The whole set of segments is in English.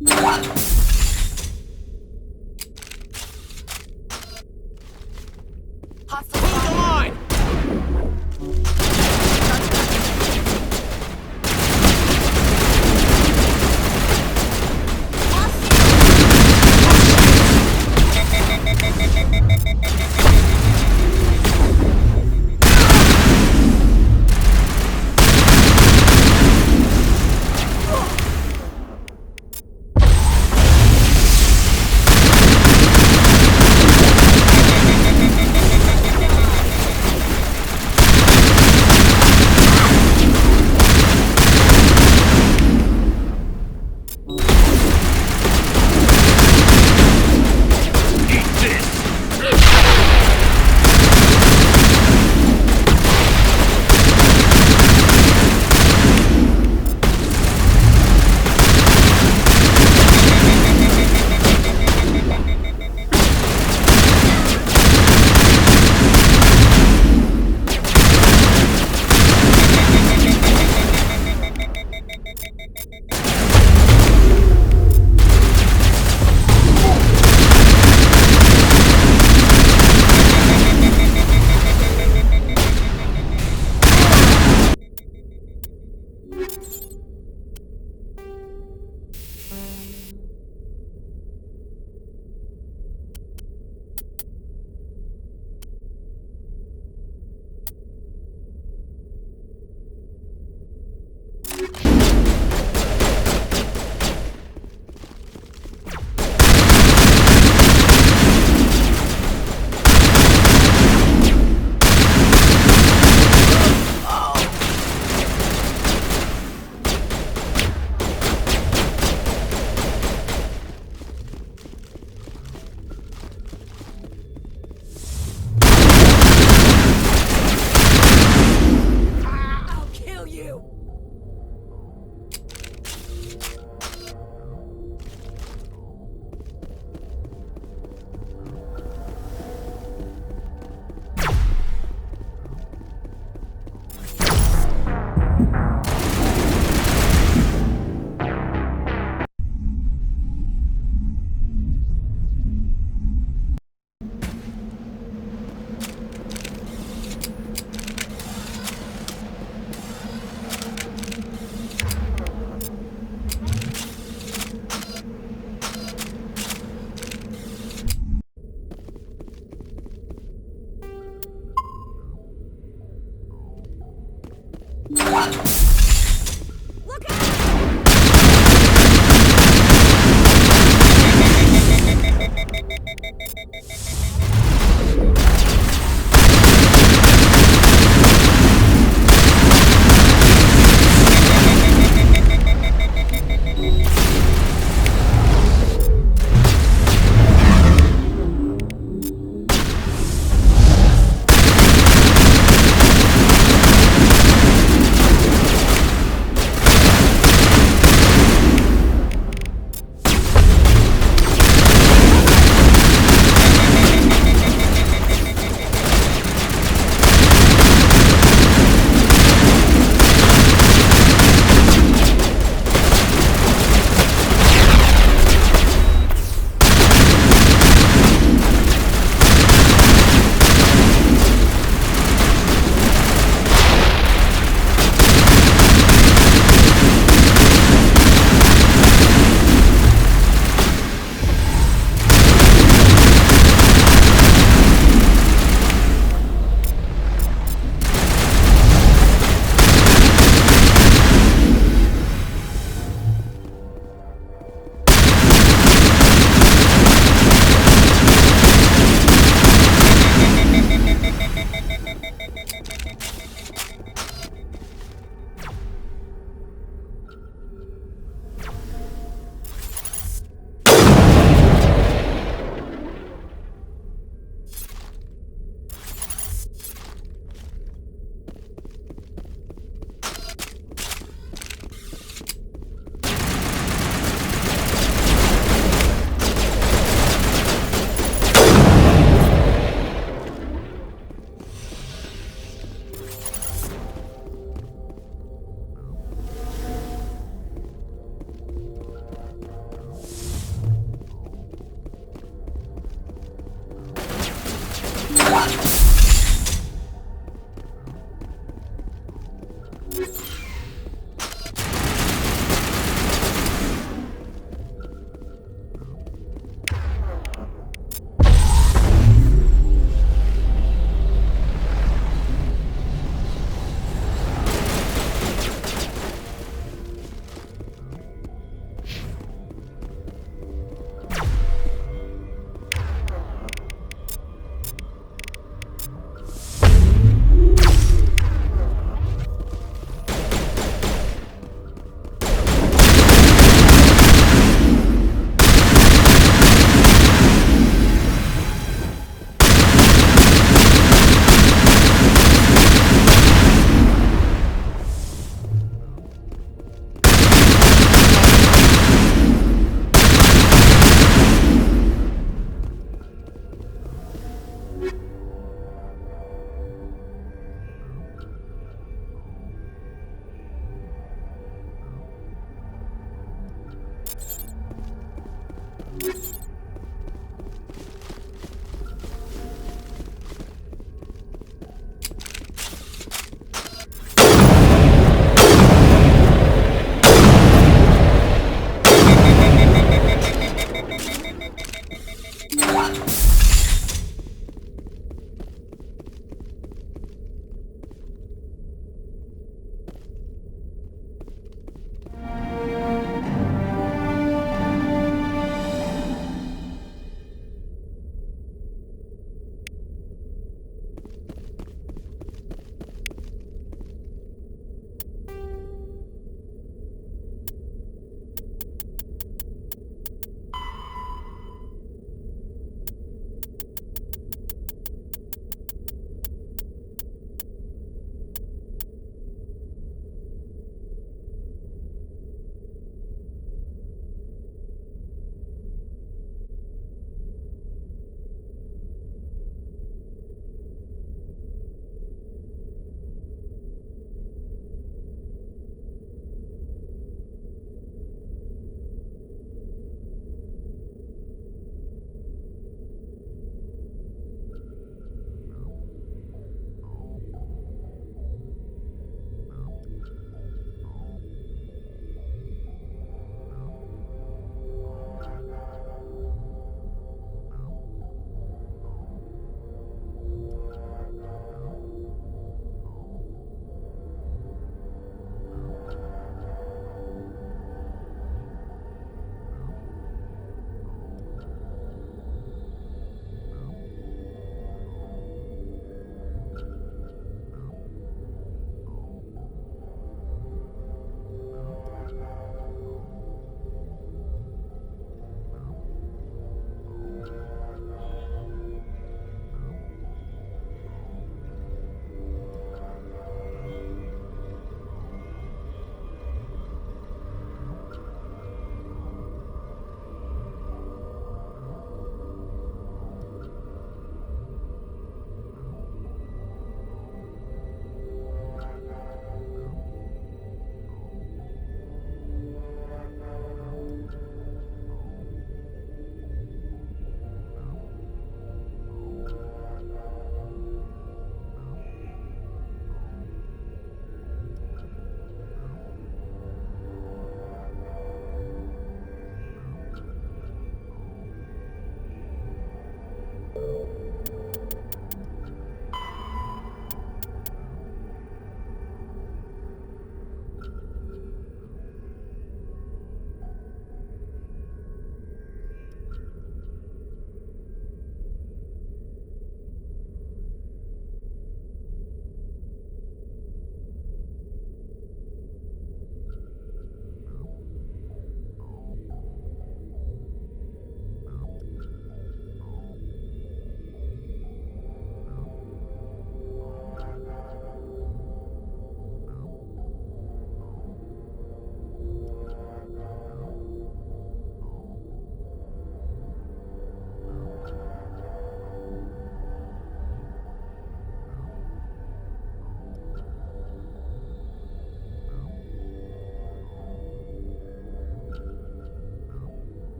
Hold the line!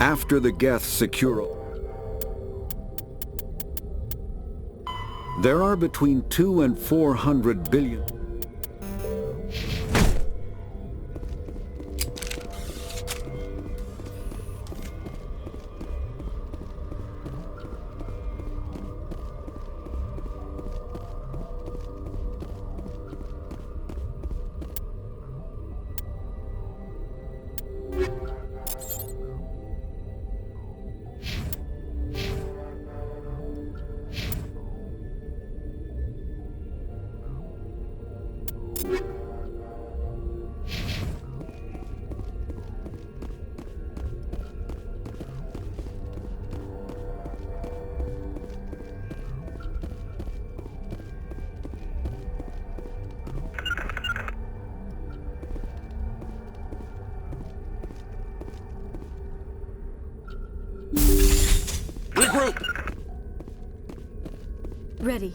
After the guests secure... There are between 2 and 400 billion. Regroup! Ready.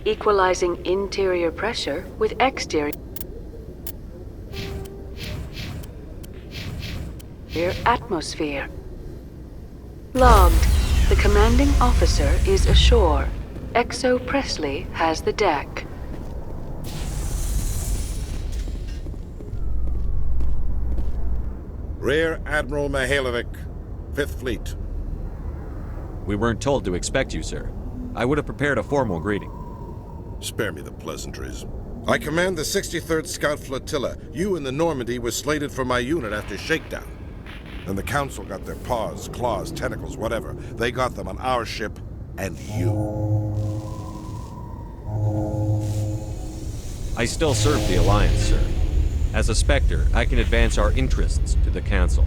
Equalizing interior pressure with exterior atmosphere. Logged. The commanding officer is ashore. Exo Presley has the deck. Rear Admiral Mihailovic, 5th Fleet. We weren't told to expect you, sir. I would have prepared a formal greeting. Spare me the pleasantries. I command the 63rd Scout Flotilla. You and the Normandy were slated for my unit after shakedown. And the Council got their paws, claws, tentacles, whatever. They got them on our ship and you. I still serve the Alliance, sir. As a Spectre, I can advance our interests to the Council.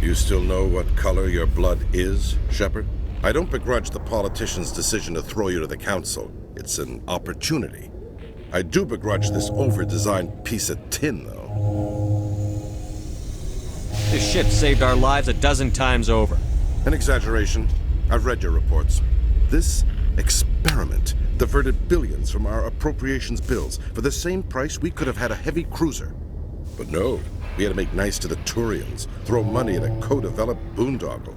You still know what color your blood is, Shepard? I don't begrudge the politician's decision to throw you to the Council. It's an opportunity. I do begrudge this over-designed piece of tin, though. This ship saved our lives a dozen times over. An exaggeration. I've read your reports. This experiment diverted billions from our appropriations bills. For the same price, we could have had a heavy cruiser. But no, we had to make nice to the Turians, throw money at a co-developed boondoggle.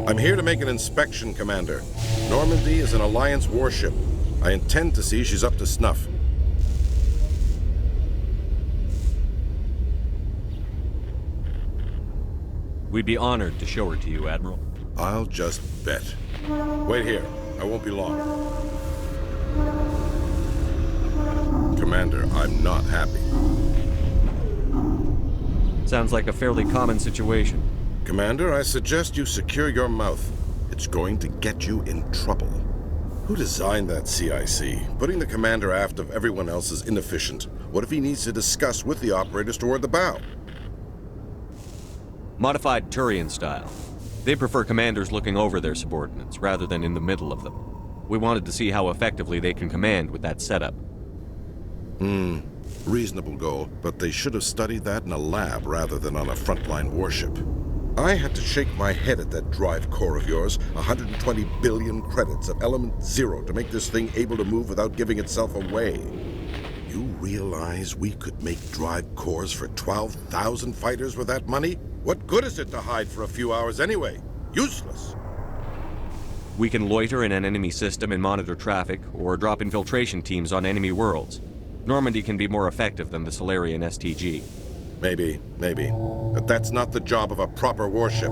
I'm here to make an inspection, Commander. Normandy is an Alliance warship. I intend to see she's up to snuff. We'd be honored to show her to you, Admiral. I'll just bet. Wait here. I won't be long. Commander, I'm not happy. Sounds like a fairly common situation. Commander, I suggest you secure your mouth. It's going to get you in trouble. Who designed that CIC? Putting the commander aft of everyone else is inefficient. What if he needs to discuss with the operators toward the bow? Modified Turian style. They prefer commanders looking over their subordinates, rather than in the middle of them. We wanted to see how effectively they can command with that setup. Reasonable goal, but they should have studied that in a lab rather than on a frontline warship. I had to shake my head at that drive core of yours. 120 billion credits at element 0 to make this thing able to move without giving itself away. You realize we could make drive cores for 12,000 fighters with that money? What good is it to hide for a few hours anyway? Useless. We can loiter in an enemy system and monitor traffic, or drop infiltration teams on enemy worlds. Normandy can be more effective than the Solarian STG. Maybe. But that's not the job of a proper warship.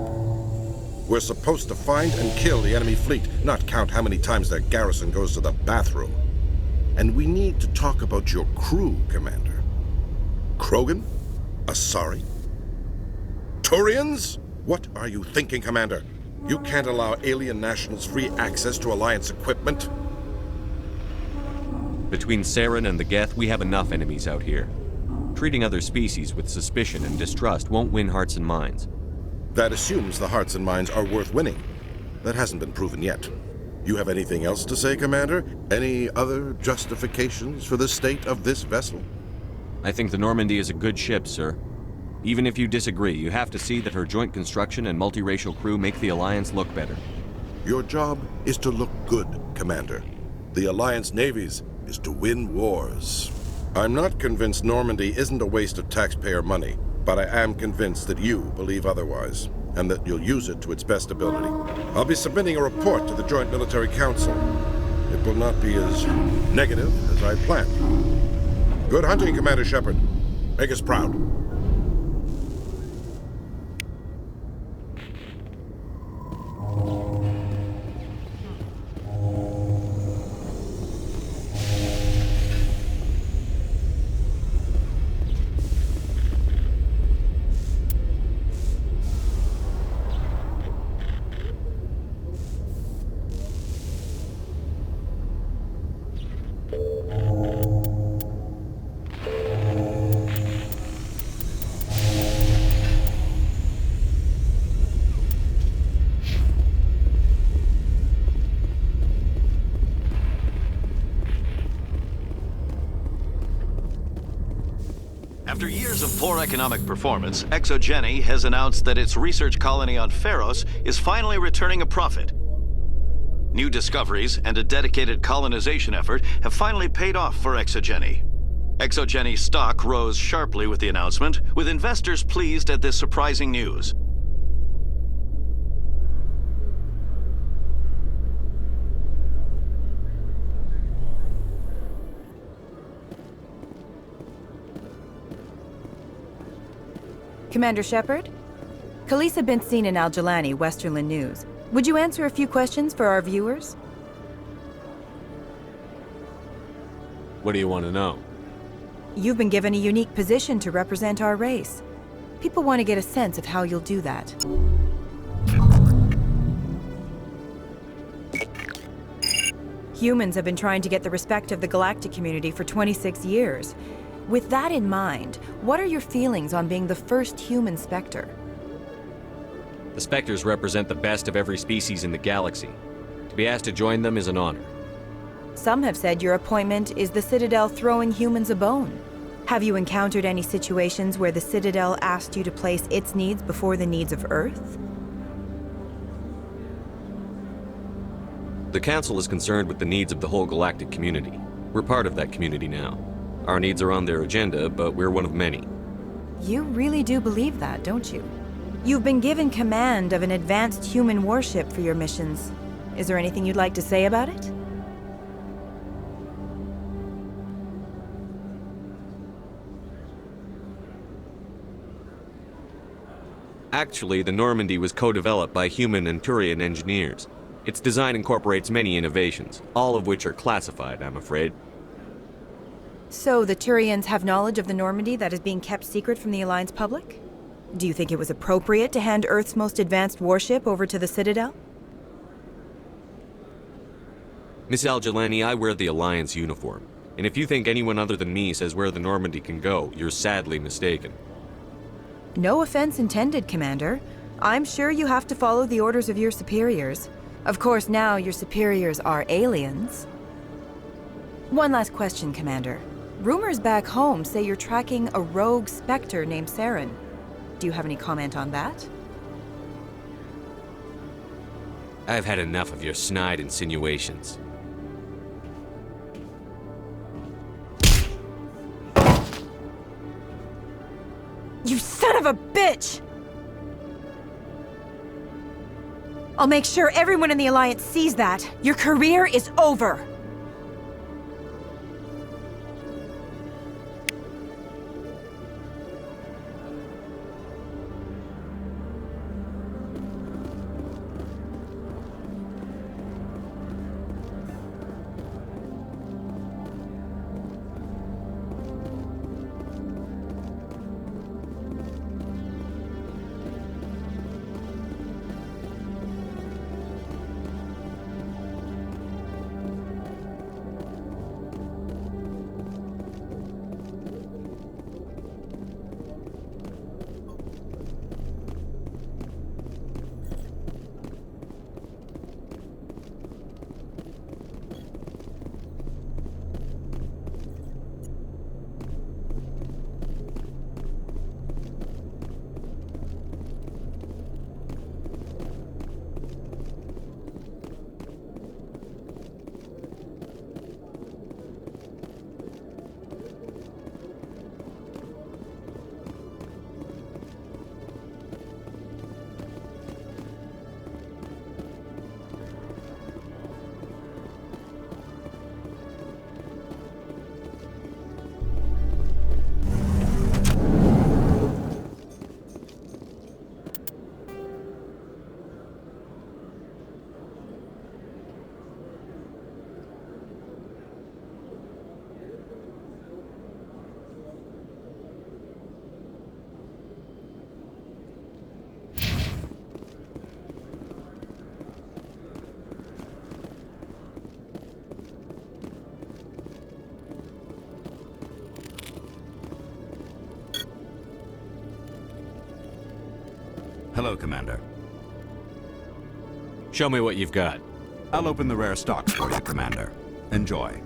We're supposed to find and kill the enemy fleet, not count how many times their garrison goes to the bathroom. And we need to talk about your crew, Commander. Krogan? Asari? Turians? What are you thinking, Commander? You can't allow alien nationals free access to Alliance equipment. Between Saren and the Geth, we have enough enemies out here. Treating other species with suspicion and distrust won't win hearts and minds. That assumes the hearts and minds are worth winning. That hasn't been proven yet. You have anything else to say, Commander? Any other justifications for the state of this vessel? I think the Normandy is a good ship, sir. Even if you disagree, you have to see that her joint construction and multiracial crew make the Alliance look better. Your job is to look good, Commander. The Alliance navies is to win wars. I'm not convinced Normandy isn't a waste of taxpayer money, but I am convinced that you believe otherwise, and that you'll use it to its best ability. I'll be submitting a report to the Joint Military Council. It will not be as negative as I planned. Good hunting, Commander Shepard. Make us proud. After years of poor economic performance, Exogeny has announced that its research colony on Pharos is finally returning a profit. New discoveries and a dedicated colonization effort have finally paid off for Exogeny. Exogeny's stock rose sharply with the announcement, with investors pleased at this surprising news. Commander Shepard? Khaleesa bint Sina Al-Jalani, Westerland News. Would you answer a few questions for our viewers? What do you want to know? You've been given a unique position to represent our race. People want to get a sense of how you'll do that. Humans have been trying to get the respect of the galactic community for 26 years. With that in mind, what are your feelings on being the first human Spectre? The Spectres represent the best of every species in the galaxy. To be asked to join them is an honor. Some have said your appointment is the Citadel throwing humans a bone. Have you encountered any situations where the Citadel asked you to place its needs before the needs of Earth? The Council is concerned with the needs of the whole galactic community. We're part of that community now. Our needs are on their agenda, but we're one of many. You really do believe that, don't you? You've been given command of an advanced human warship for your missions. Is there anything you'd like to say about it? Actually, the Normandy was co-developed by human and Turian engineers. Its design incorporates many innovations, all of which are classified, I'm afraid. So the Turians have knowledge of the Normandy that is being kept secret from the Alliance public? Do you think it was appropriate to hand Earth's most advanced warship over to the Citadel? Miss Al-Jalani, I wear the Alliance uniform. And if you think anyone other than me says where the Normandy can go, you're sadly mistaken. No offense intended, Commander. I'm sure you have to follow the orders of your superiors. Of course, now your superiors are aliens. One last question, Commander. Rumors back home say you're tracking a rogue Spectre named Saren. Do you have any comment on that? I've had enough of your snide insinuations. You son of a bitch! I'll make sure everyone in the Alliance sees that. Your career is over! Hello, Commander. Show me what you've got. I'll open the rare stocks for you, Commander. Enjoy.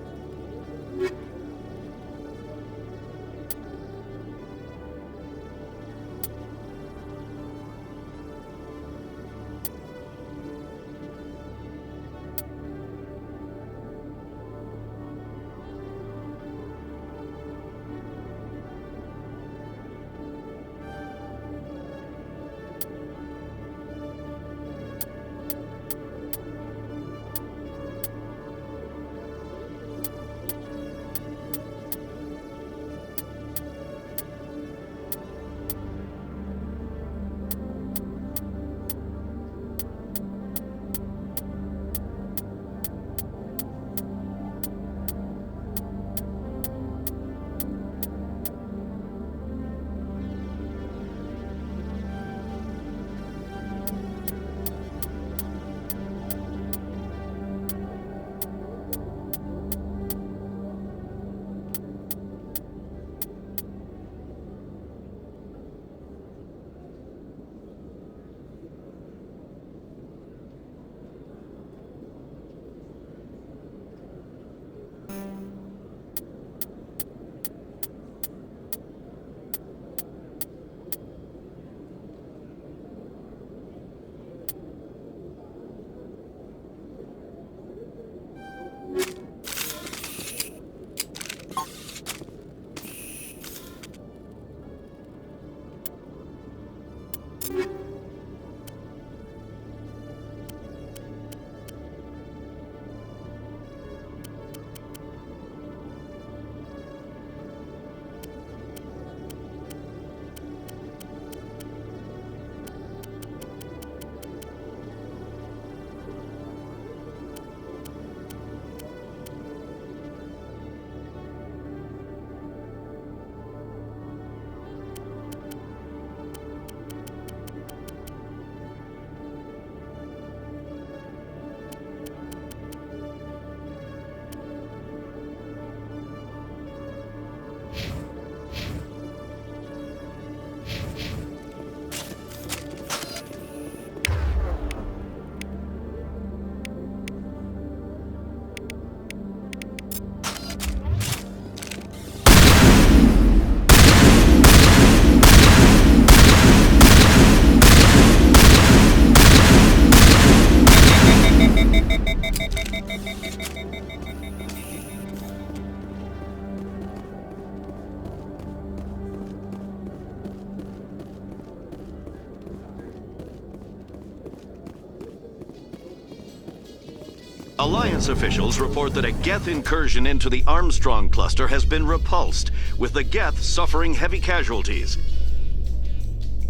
Alliance officials report that a Geth incursion into the Armstrong cluster has been repulsed, with the Geth suffering heavy casualties.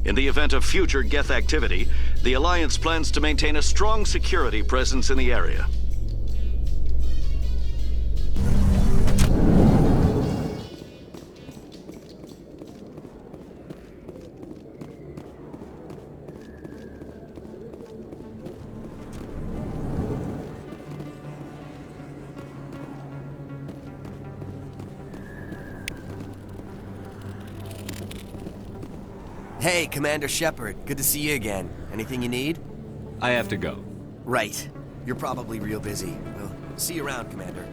In the event of future Geth activity, the Alliance plans to maintain a strong security presence in the area. Hey, Commander Shepard. Good to see you again. Anything you need? I have to go. Right. You're probably real busy. Well, see you around, Commander.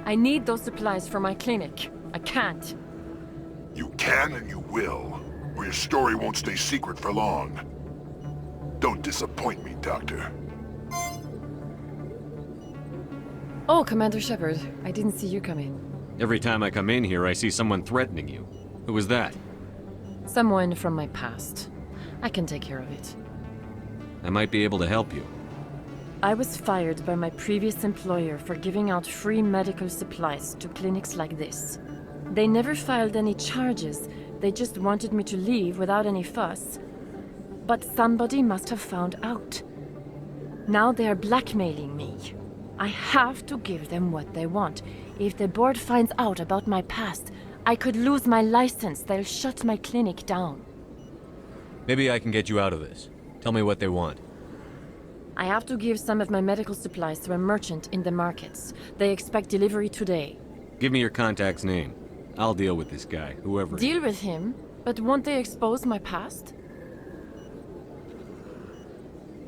I need those supplies for my clinic. I can't. You can and you will, or your story won't stay secret for long. Don't disappoint me, Doctor. Oh, Commander Shepard, I didn't see you come in. Every time I come in here, I see someone threatening you. Who was that? Someone from my past. I can take care of it. I might be able to help you. I was fired by my previous employer for giving out free medical supplies to clinics like this. They never filed any charges, they just wanted me to leave without any fuss. But somebody must have found out. Now they are blackmailing me. I have to give them what they want. If the board finds out about my past, I could lose my license. They'll shut my clinic down. Maybe I can get you out of this. Tell me what they want. I have to give some of my medical supplies to a merchant in the markets. They expect delivery today. Give me your contact's name. I'll deal with this guy, whoever. Deal with him? But won't they expose my past?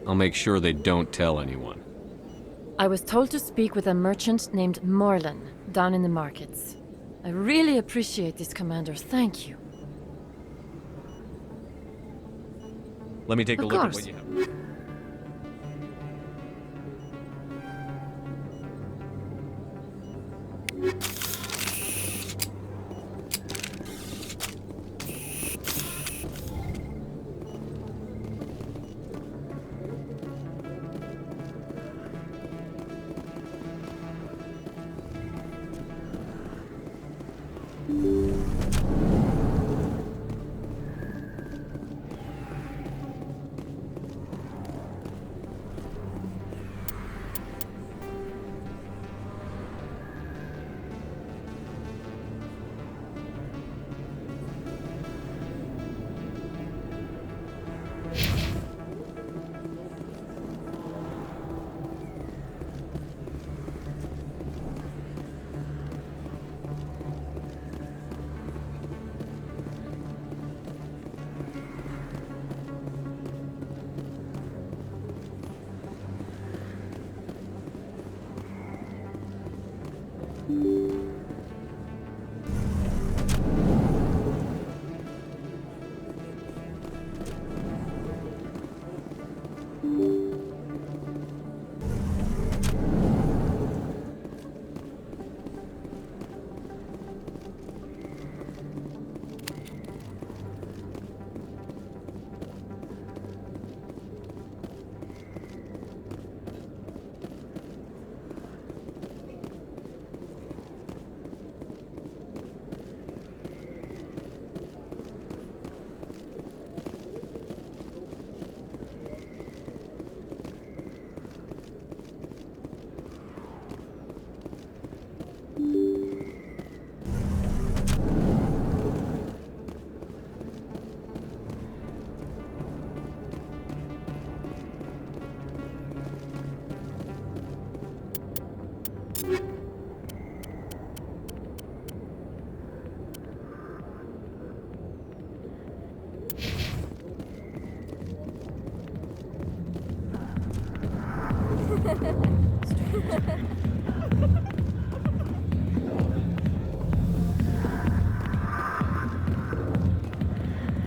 I'll make sure they don't tell anyone. I was told to speak with a merchant named Morlan, down in the markets. I really appreciate this, Commander. Thank you. Let me take a Of look at course. what you have.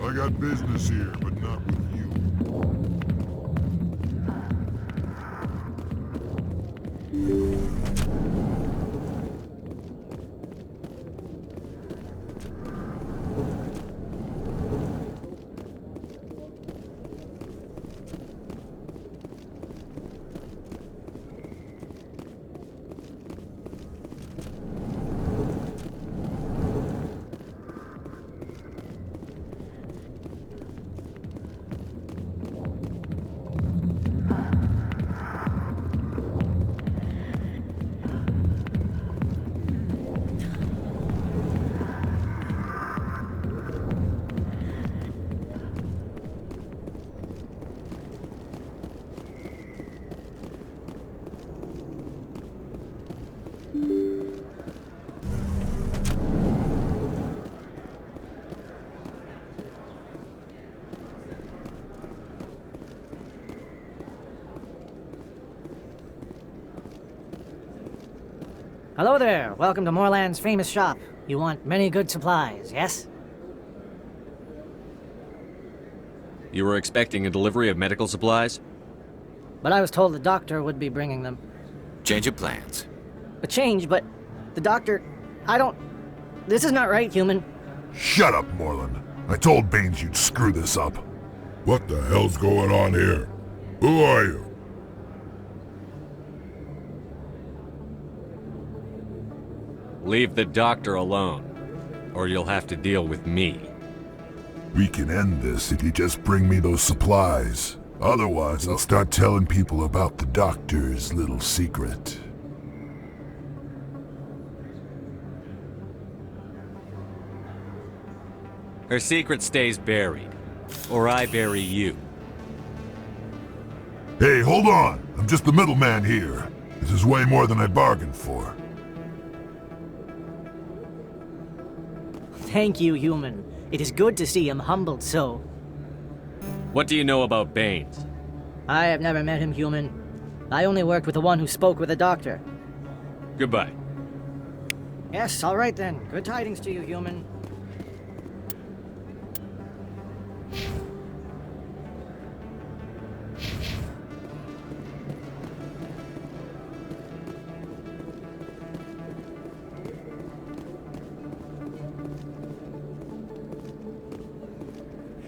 I got business here, but not with you. Hello there. Welcome to Morland's famous shop. You want many good supplies, yes? You were expecting a delivery of medical supplies? But I was told the doctor would be bringing them. Change of plans. A change, but the doctor... I don't... This is not right, human. Shut up, Morland. I told Baines you'd screw this up. What the hell's going on here? Who are you? Leave the doctor alone, or you'll have to deal with me. We can end this if you just bring me those supplies. Otherwise, I'll start telling people about the doctor's little secret. Her secret stays buried. Or I bury you. Hey, hold on! I'm just the middleman here. This is way more than I bargained for. Thank you, human. It is good to see him humbled so. What do you know about Baines? I have never met him, human. I only worked with the one who spoke with the doctor. Goodbye. Yes, all right then. Good tidings to you, human.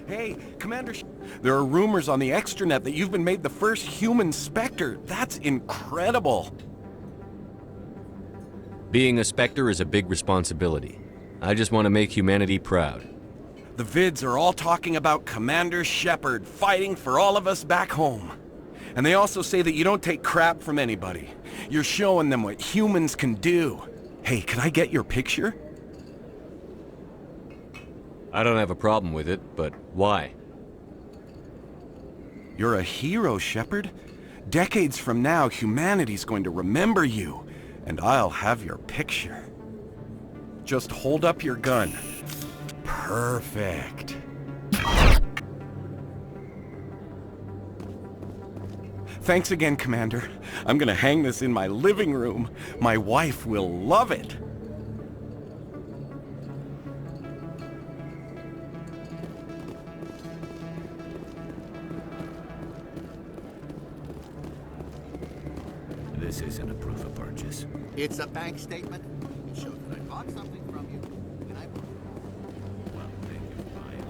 Hey, Commander, there are rumors on the extranet that you've been made the first human Spectre. That's incredible. Being a Spectre is a big responsibility. I just want to make humanity proud. The vids are all talking about Commander Shepard fighting for all of us back home. And they also say that you don't take crap from anybody. You're showing them what humans can do. Hey, can I get your picture? I don't have a problem with it, but why? You're a hero, Shepard. Decades from now, humanity's going to remember you, and I'll have your picture. Just hold up your gun. Perfect. Thanks again, Commander. I'm gonna hang this in my living room. My wife will love it. This isn't a proof of purchase. It's a bank statement. It shows that I bought something from you. And I... Well, thank you for buying.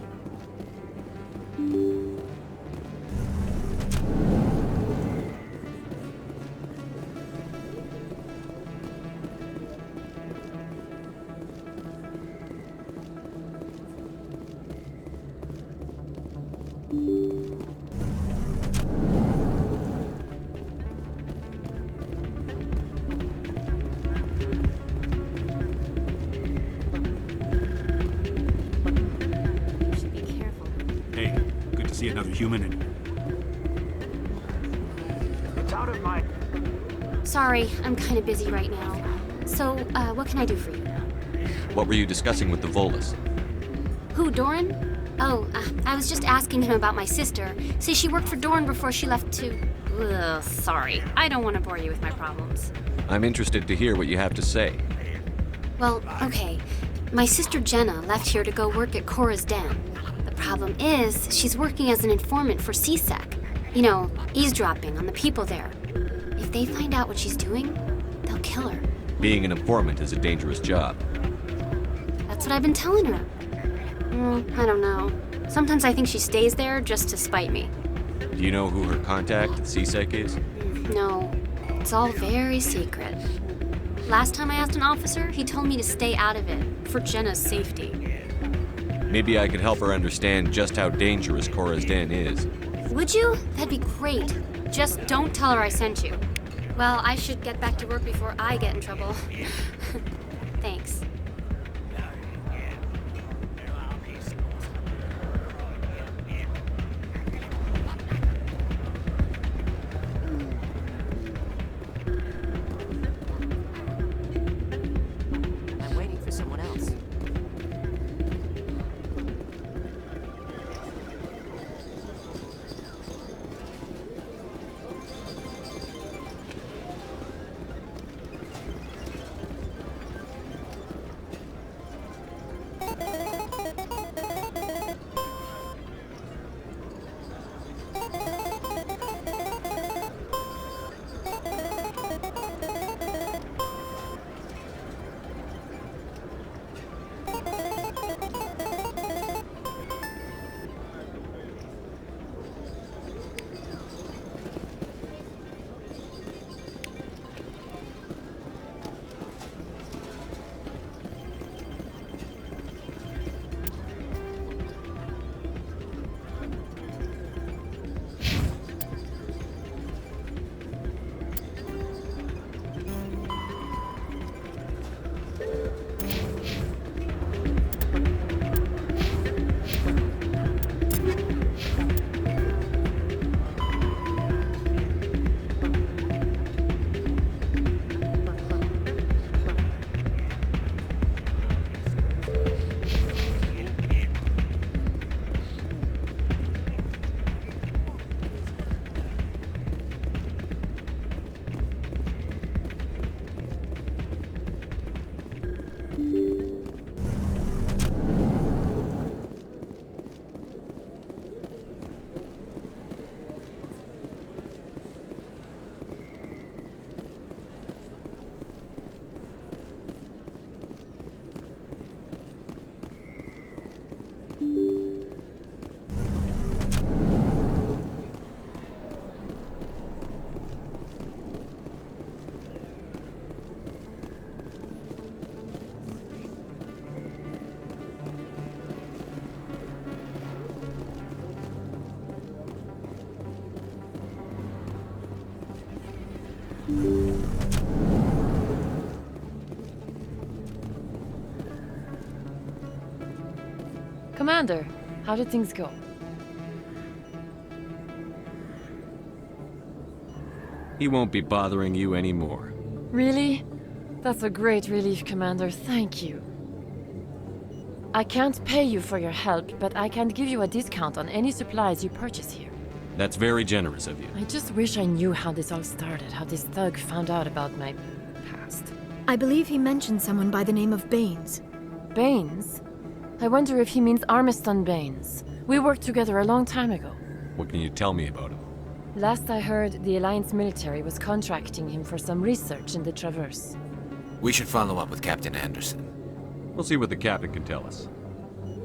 See another human in. It's out of my... Sorry, I'm kind of busy right now. So, what can I do for you? What were you discussing with the Volus? Who, Doran? Oh, I was just asking him about my sister. See, she worked for Doran before she left to... Ugh, sorry. I don't want to bore you with my problems. I'm interested to hear what you have to say. Well, okay. My sister Jenna left here to go work at Cora's Den. Problem is, she's working as an informant for CSEC. You know, eavesdropping on the people there. If they find out what she's doing, they'll kill her. Being an informant is a dangerous job. That's what I've been telling her. I don't know. Sometimes I think she stays there just to spite me. Do you know who her contact at CSEC is? No. It's all very secret. Last time I asked an officer, he told me to stay out of it, for Jenna's safety. Maybe I could help her understand just how dangerous Cora's Den is. Would you? That'd be great. Just don't tell her I sent you. Well, I should get back to work before I get in trouble. Thanks. I'm waiting for someone else. Commander, how did things go? He won't be bothering you anymore. Really? That's a great relief, Commander. Thank you. I can't pay you for your help, but I can give you a discount on any supplies you purchase here. That's very generous of you. I just wish I knew how this all started, how this thug found out about my past. I believe he mentioned someone by the name of Baines. Baines? I wonder if he means Armiston Baines. We worked together a long time ago. What can you tell me about him? Last I heard, the Alliance military was contracting him for some research in the Traverse. We should follow up with Captain Anderson. We'll see what the captain can tell us.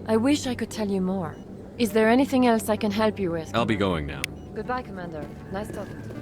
I wish I could tell you more. Is there anything else I can help you with? I'll be going now. Goodbye, Commander. Nice talking to you.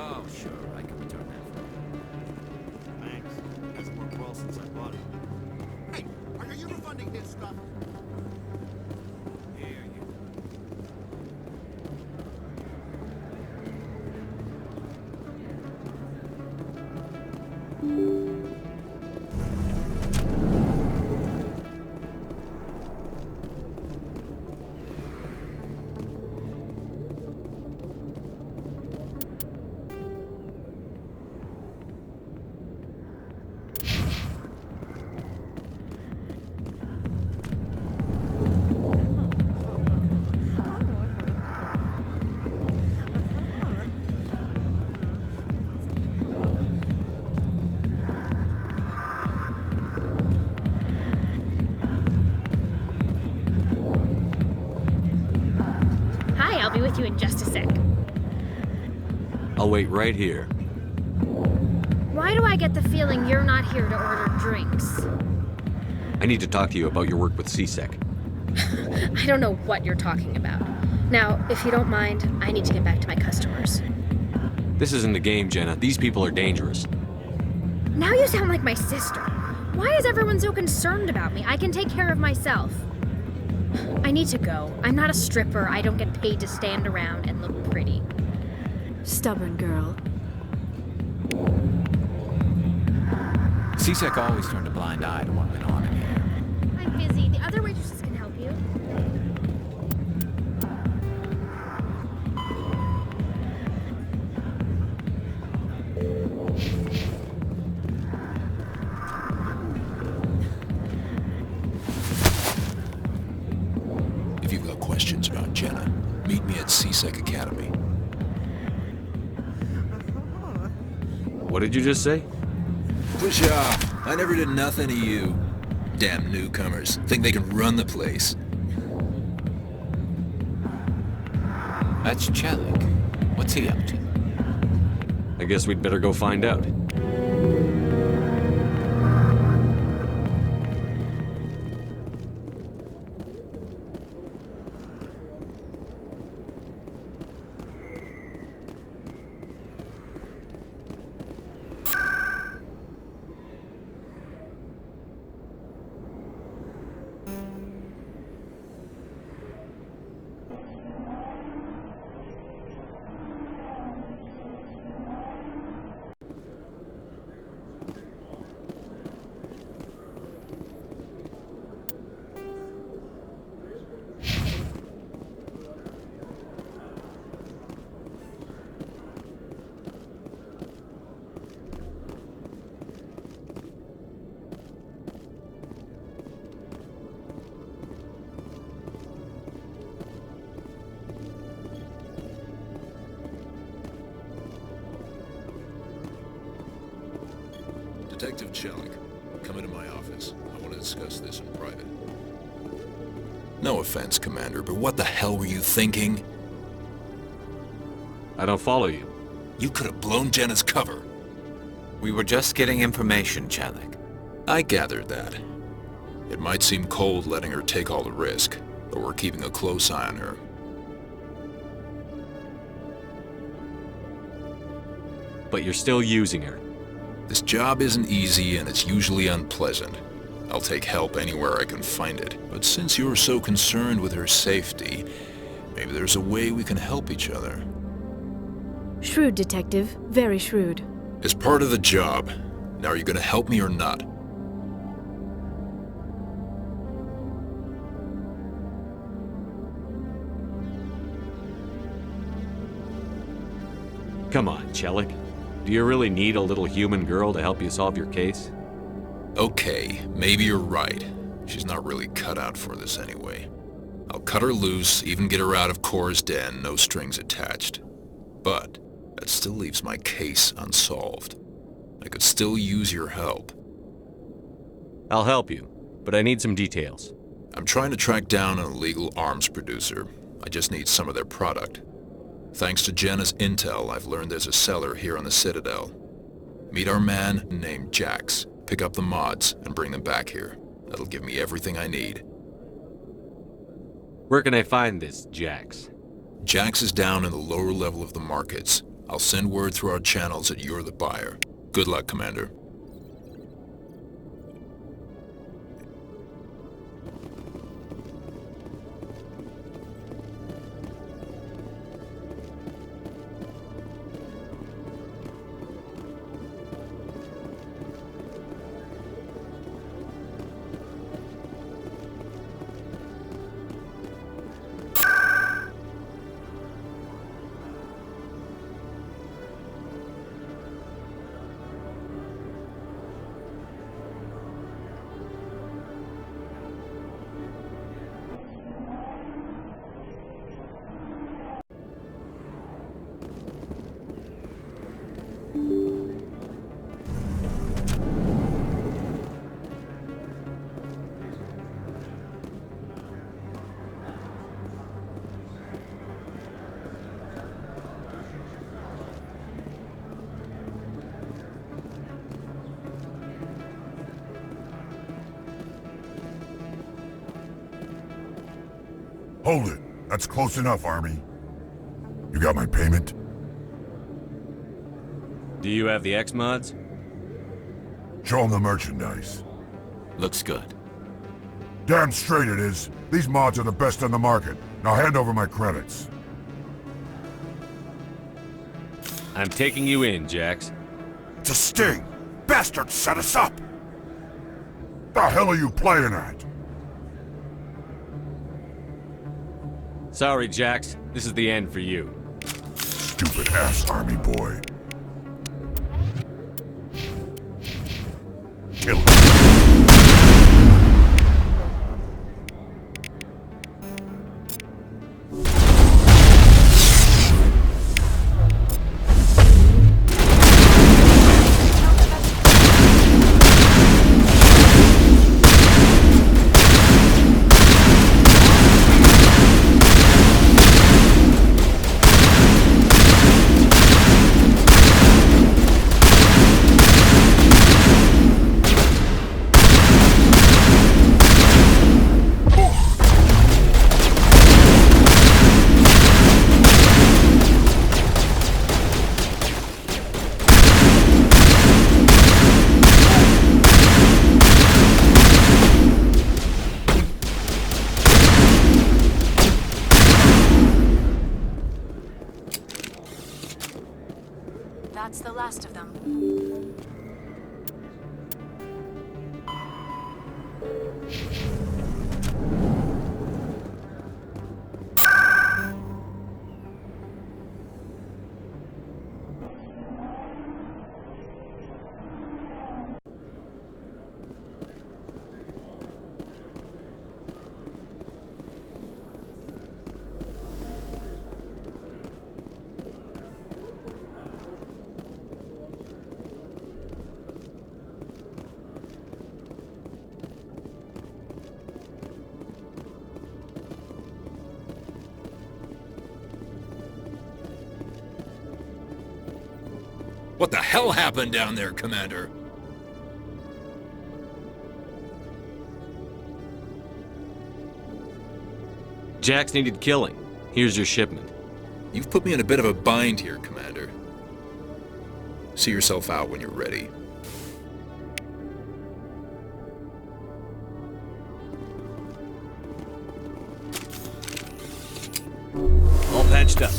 Oh, sure, I can return that. Thanks. Hasn't worked well since I bought it. Hey, are you refunding this stuff? Here you I'll be with you in just a sec. I'll wait right here. Why do I get the feeling you're not here to order drinks? I need to talk to you about your work with CSEC. I don't know what you're talking about. Now, if you don't mind, I need to get back to my customers. This isn't a game, Jenna. These people are dangerous. Now you sound like my sister. Why is everyone so concerned about me? I can take care of myself. I need to go. I'm not a stripper. I don't get paid to stand around and look pretty. Stubborn girl. CSEC always turned a blind eye to what went on in here. I'm busy. The other waitresses can help you. If you've got questions about Jenna, meet me at CSEC Academy. What did you just say? Push off. I never did nothing to you. Damn newcomers. Think they can run the place. That's Chelik. What's he up to? I guess we'd better go find out. Detective Chelik. Come into my office. I want to discuss this in private. No offense, Commander, but what the hell were you thinking? I don't follow you. You could have blown Jenna's cover. We were just getting information, Chelik. I gathered that. It might seem cold letting her take all the risk, but we're keeping a close eye on her. But you're still using her. This job isn't easy and it's usually unpleasant. I'll take help anywhere I can find it. But since you're so concerned with her safety, maybe there's a way we can help each other. Shrewd, Detective. Very shrewd. As part of the job. Now are you gonna help me or not? Come on, Chelik. Do you really need a little human girl to help you solve your case? Okay, maybe you're right. She's not really cut out for this anyway. I'll cut her loose, even get her out of Cora's den, no strings attached. But that still leaves my case unsolved. I could still use your help. I'll help you, but I need some details. I'm trying to track down an illegal arms producer. I just need some of their product. Thanks to Jenna's intel, I've learned there's a seller here on the Citadel. Meet our man named Jax. Pick up the mods and bring them back here. That'll give me everything I need. Where can I find this Jax? Jax is down in the lower level of the markets. I'll send word through our channels that you're the buyer. Good luck, Commander. Hold it. That's close enough, Army. You got my payment? Do you have the X-mods? Show them the merchandise. Looks good. Damn straight it is. These mods are the best on the market. Now hand over my credits. I'm taking you in, Jax. It's a sting! Bastards set us up! The hell are you playing at? Sorry, Jax. This is the end for you. Stupid ass Army boy. Kill him. That's the last of them. What the hell happened down there, Commander? Jack's needed killing. Here's your shipment. You've put me in a bit of a bind here, Commander. See yourself out when you're ready. All patched up.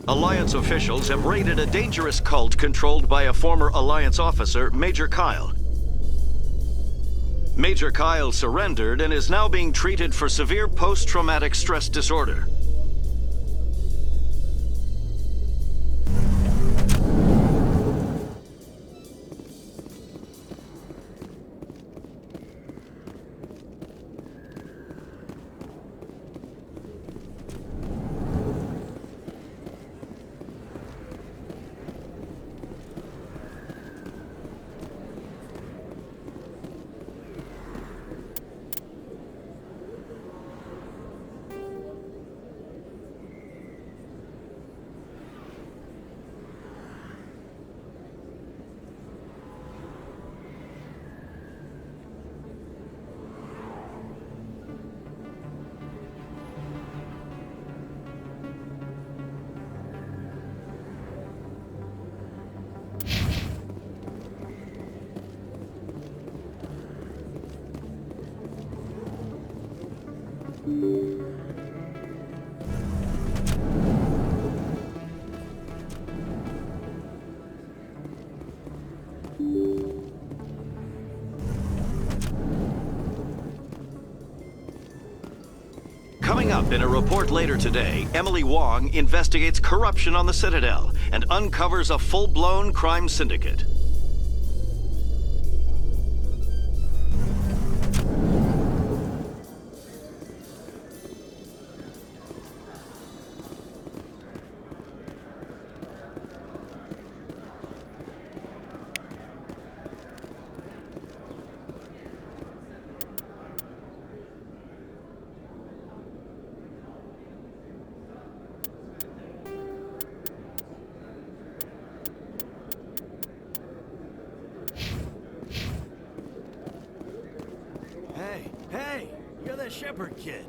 Alliance officials have raided a dangerous cult controlled by a former Alliance officer, Major Kyle. Major Kyle surrendered and is now being treated for severe post-traumatic stress disorder. Coming up in a report later today, Emily Wong investigates corruption on the Citadel and uncovers a full-blown crime syndicate. Hey, you're that shepherd kid.